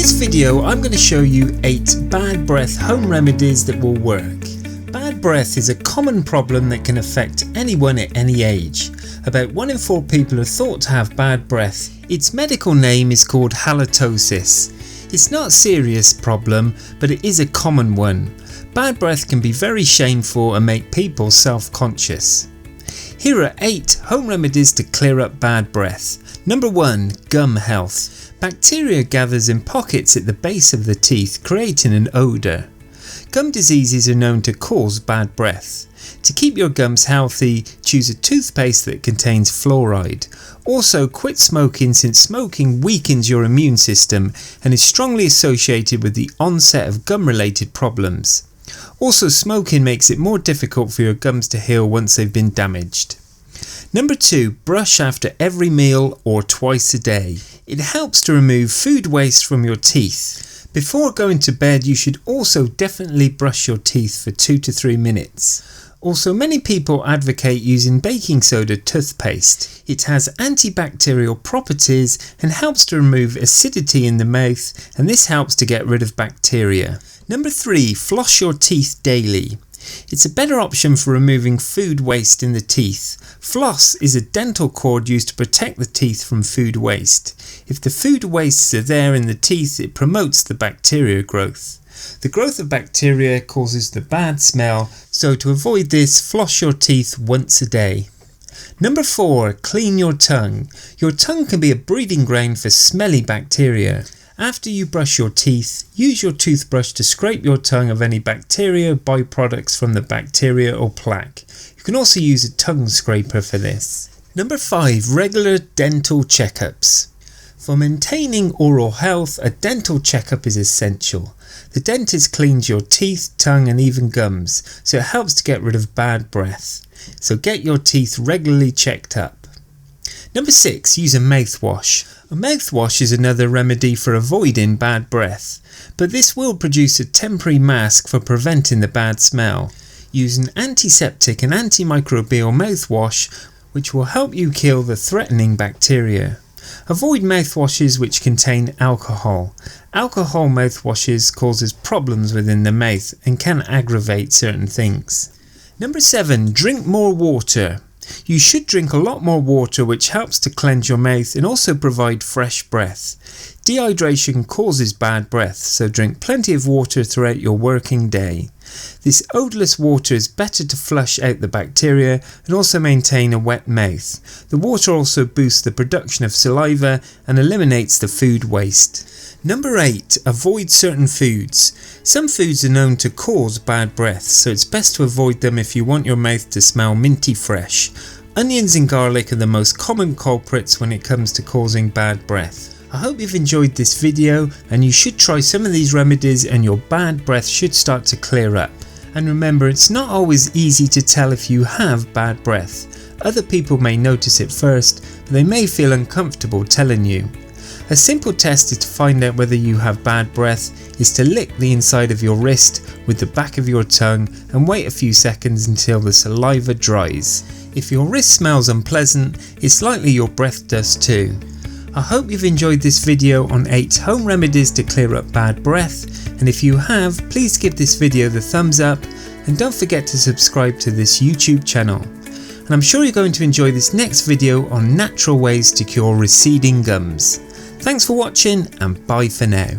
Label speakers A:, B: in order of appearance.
A: this video I'm going to show you 8 bad breath home remedies that will work. Bad breath is a common problem that can affect anyone at any age. About 1 in 4 people are thought to have bad breath. Its medical name is called halitosis. It's not a serious problem, but it is a common one. Bad breath can be very shameful and make people self-conscious. Here are 8 home remedies to clear up bad breath. Number 1. Gum health. Bacteria gathers in pockets at the base of the teeth, creating an odour. Gum diseases are known to cause bad breath. To keep your gums healthy, choose a toothpaste that contains fluoride. Also, quit smoking, since smoking weakens your immune system and is strongly associated with the onset of gum-related problems. Also, smoking makes it more difficult for your gums to heal once they've been damaged. Number 2. Brush after every meal or twice a day. It helps to remove food waste from your teeth. Before going to bed, you should also definitely brush your teeth for 2 to 3 minutes. Also, many people advocate using baking soda toothpaste. It has antibacterial properties and helps to remove acidity in the mouth, and this helps to get rid of bacteria. Number 3. Floss your teeth daily. It's a better option for removing food waste in the teeth. Floss is a dental cord used to protect the teeth from food waste. If the food wastes are there in the teeth, it promotes the bacteria growth. The growth of bacteria causes the bad smell, so to avoid this, floss your teeth once a day. Number 4. Clean your tongue. Your tongue can be a breeding ground for smelly bacteria. After you brush your teeth, use your toothbrush to scrape your tongue of any bacteria, byproducts from the bacteria or plaque. You can also use a tongue scraper for this. Number 5. Regular dental checkups. For maintaining oral health, a dental checkup is essential. The dentist cleans your teeth, tongue and even gums, so it helps to get rid of bad breath. So get your teeth regularly checked up. Number 6. Use a mouthwash. A mouthwash is another remedy for avoiding bad breath, but this will produce a temporary mask for preventing the bad smell. Use an antiseptic and antimicrobial mouthwash which will help you kill the threatening bacteria. Avoid mouthwashes which contain alcohol. Alcohol mouthwashes causes problems within the mouth and can aggravate certain things. Number 7. Drink more water. You should drink a lot more water, which helps to cleanse your mouth and also provide fresh breath. Dehydration causes bad breath, so drink plenty of water throughout your working day. This odourless water is better to flush out the bacteria and also maintain a wet mouth. The water also boosts the production of saliva and eliminates the food waste. Number 8. Avoid certain foods. Some foods are known to cause bad breath, so it's best to avoid them if you want your mouth to smell minty fresh. Onions and garlic are the most common culprits when it comes to causing bad breath. I hope you've enjoyed this video, and you should try some of these remedies and your bad breath should start to clear up. And remember, it's not always easy to tell if you have bad breath. Other people may notice it first, but they may feel uncomfortable telling you. A simple test to find out whether you have bad breath is to lick the inside of your wrist with the back of your tongue and wait a few seconds until the saliva dries. If your wrist smells unpleasant, it's likely your breath does too. I hope you've enjoyed this video on 8 home remedies to clear up bad breath, and if you have, please give this video the thumbs up and don't forget to subscribe to this YouTube channel. And I'm sure you're going to enjoy this next video on natural ways to cure receding gums. Thanks for watching and bye for now.